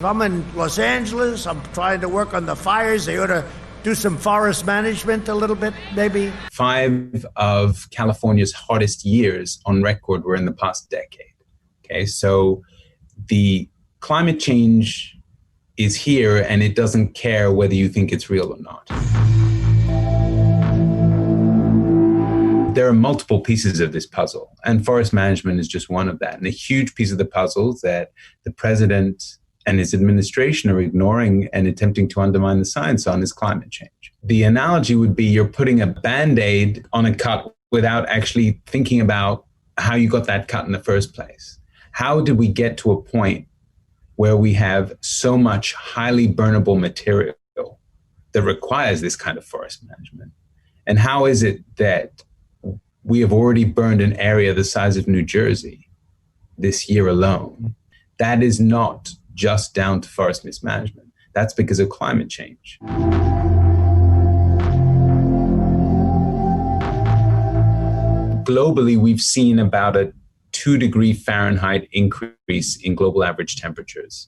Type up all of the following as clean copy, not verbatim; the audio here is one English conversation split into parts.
If I'm in Los Angeles, I'm trying to work on the fires. They ought to do some forest management a little bit, maybe. 5 of California's hottest years on record were in the past decade. Okay, so the climate change is here and it doesn't care whether you think it's real or not. There are multiple pieces of this puzzle, and forest management is just one of that. And a huge piece of the puzzle that the president and his administration are ignoring and attempting to undermine the science on is climate change. The analogy would be you're putting a Band-Aid on a cut without actually thinking about how you got that cut in the first place. How did we get to a point where we have so much highly burnable material that requires this kind of forest management? And how is it that we have already burned an area the size of New Jersey this year alone? That is not just down to forest mismanagement. That's because of climate change. Globally, we've seen about a 2-degree Fahrenheit increase in global average temperatures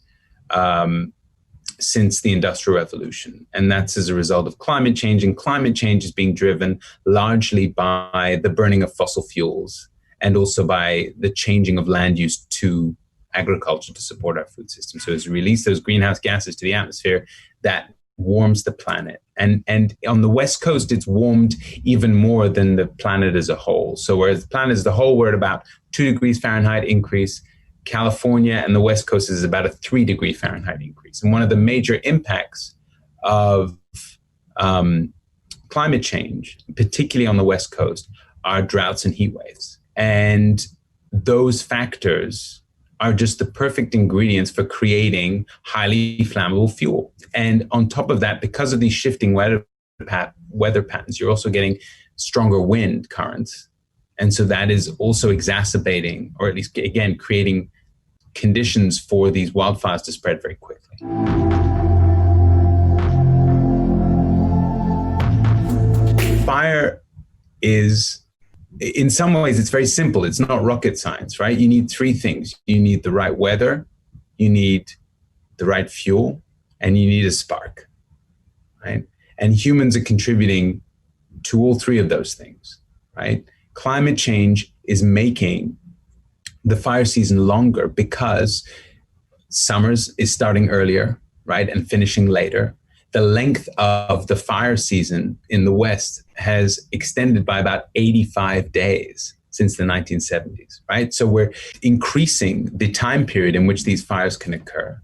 since the Industrial Revolution. And that's as a result of climate change. And climate change is being driven largely by the burning of fossil fuels and also by the changing of land use to agriculture to support our food system. So as we release those greenhouse gases to the atmosphere, that warms the planet. And on the West Coast, it's warmed even more than the planet as a whole. So whereas the planet as a whole, we're at about 2 degrees Fahrenheit increase, California and the West Coast is about a 3-degree Fahrenheit increase. And one of the major impacts of climate change, particularly on the West Coast, are droughts and heat waves. And those factors are just the perfect ingredients for creating highly flammable fuel. And on top of that, because of these shifting weather patterns, you're also getting stronger wind currents. And so that is also exacerbating, or at least, again, creating conditions for these wildfires to spread very quickly. Fire is, in some ways, it's very simple. It's not rocket science, right? You need 3 things. You need the right weather, you need the right fuel, and you need a spark, right? And humans are contributing to all 3 of those things, right? Climate change is making the fire season longer because summers is starting earlier, right, and finishing later. The length of the fire season in the West has extended by about 85 days since the 1970s, right? So we're increasing the time period in which these fires can occur.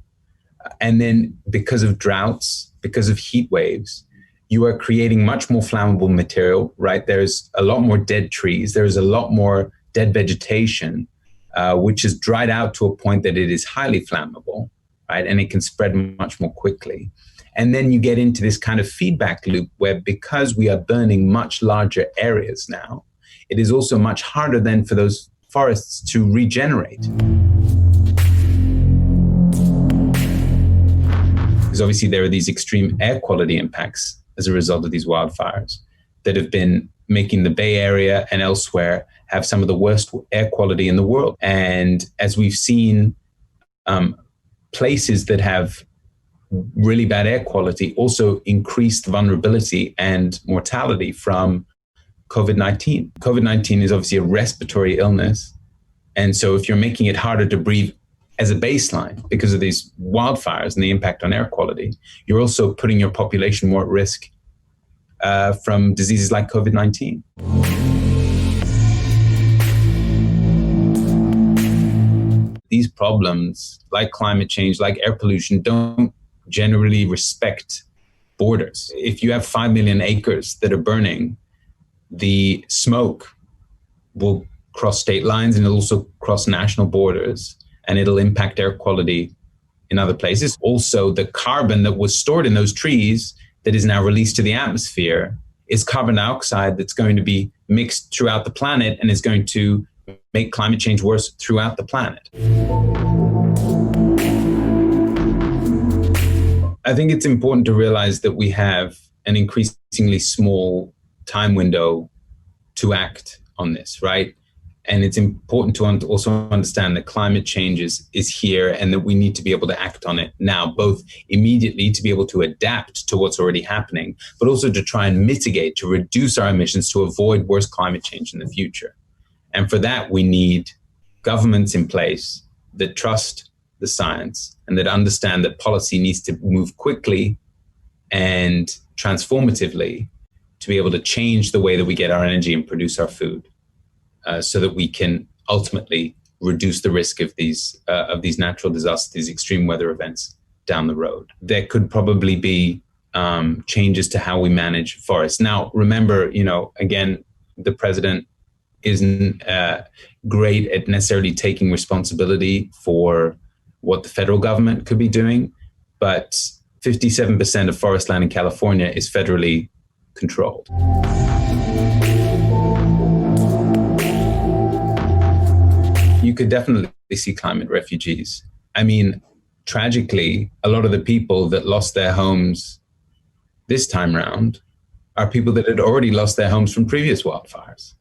And then because of droughts, because of heat waves, you are creating much more flammable material, right? There's a lot more dead trees. There's a lot more dead vegetation, which is dried out to a point that it is highly flammable, right? And it can spread much more quickly. And then you get into this kind of feedback loop where, because we are burning much larger areas now, it is also much harder then for those forests to regenerate. Because obviously there are these extreme air quality impacts as a result of these wildfires that have been making the Bay Area and elsewhere have some of the worst air quality in the world. And as we've seen, places that have really bad air quality also increased vulnerability and mortality from COVID-19. COVID-19 is obviously a respiratory illness. And so if you're making it harder to breathe as a baseline because of these wildfires and the impact on air quality, you're also putting your population more at risk from diseases like COVID-19. These problems, like climate change, like air pollution, don't generally respect borders. If you have 5 million acres that are burning, the smoke will cross state lines and it'll also cross national borders, and it'll impact air quality in other places. Also, the carbon that was stored in those trees that is now released to the atmosphere is carbon dioxide that's going to be mixed throughout the planet and is going to make climate change worse throughout the planet. I think it's important to realize that we have an increasingly small time window to act on this, right? And it's important to also understand that climate change is here and that we need to be able to act on it now, both immediately to be able to adapt to what's already happening, but also to try and mitigate, to reduce our emissions, to avoid worse climate change in the future. And for that, we need governments in place that trust the science and that understand that policy needs to move quickly and transformatively to be able to change the way that we get our energy and produce our food. So that we can ultimately reduce the risk of these natural disasters, these extreme weather events down the road. There could probably be changes to how we manage forests. Now, remember, again, the president isn't great at necessarily taking responsibility for what the federal government could be doing, but 57% of forest land in California is federally controlled. You could definitely see climate refugees. I mean, tragically, a lot of the people that lost their homes this time round are people that had already lost their homes from previous wildfires,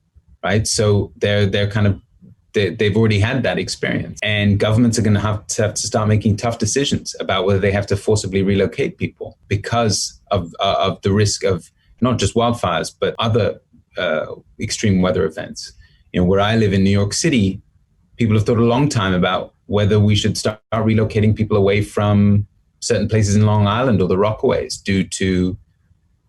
right? So they've already had that experience. And governments are going to have to start making tough decisions about whether they have to forcibly relocate people because of the risk of not just wildfires, but other extreme weather events. Where I live in New York City, people have thought a long time about whether we should start relocating people away from certain places in Long Island or the Rockaways due to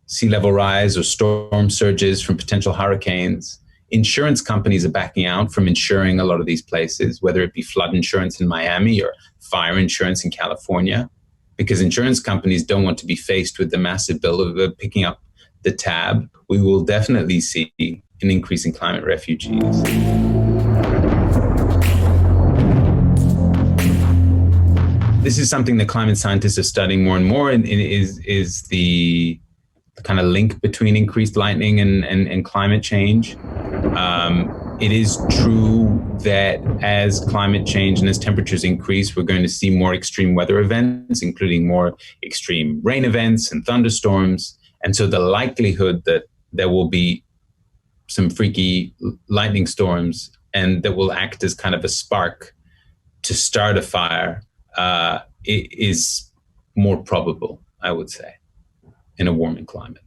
sea level rise or storm surges from potential hurricanes. Insurance companies are backing out from insuring a lot of these places, whether it be flood insurance in Miami or fire insurance in California, because insurance companies don't want to be faced with the massive bill of picking up the tab. We will definitely see an increase in climate refugees. This is something that climate scientists are studying more and more, and is the kind of link between increased lightning and climate change. It is true that as climate change and as temperatures increase, we're going to see more extreme weather events, including more extreme rain events and thunderstorms. And so the likelihood that there will be some freaky lightning storms and that will act as kind of a spark to start a fire is more probable, I would say, in a warming climate.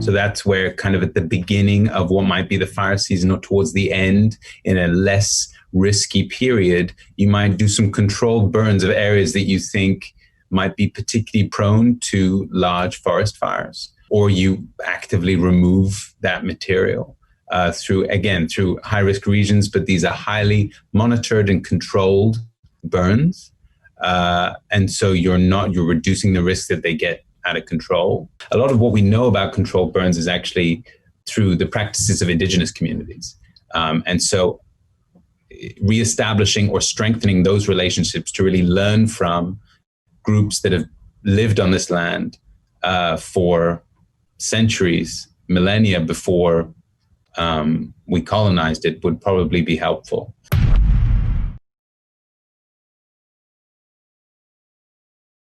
So that's where kind of at the beginning of what might be the fire season or towards the end, in a less risky period, you might do some controlled burns of areas that you think might be particularly prone to large forest fires, or you actively remove that material. Through high-risk regions, but these are highly monitored and controlled burns. And so you're reducing the risk that they get out of control. A lot of what we know about controlled burns is actually through the practices of indigenous communities. And so reestablishing or strengthening those relationships to really learn from groups that have lived on this land for centuries, millennia before we colonized it would probably be helpful.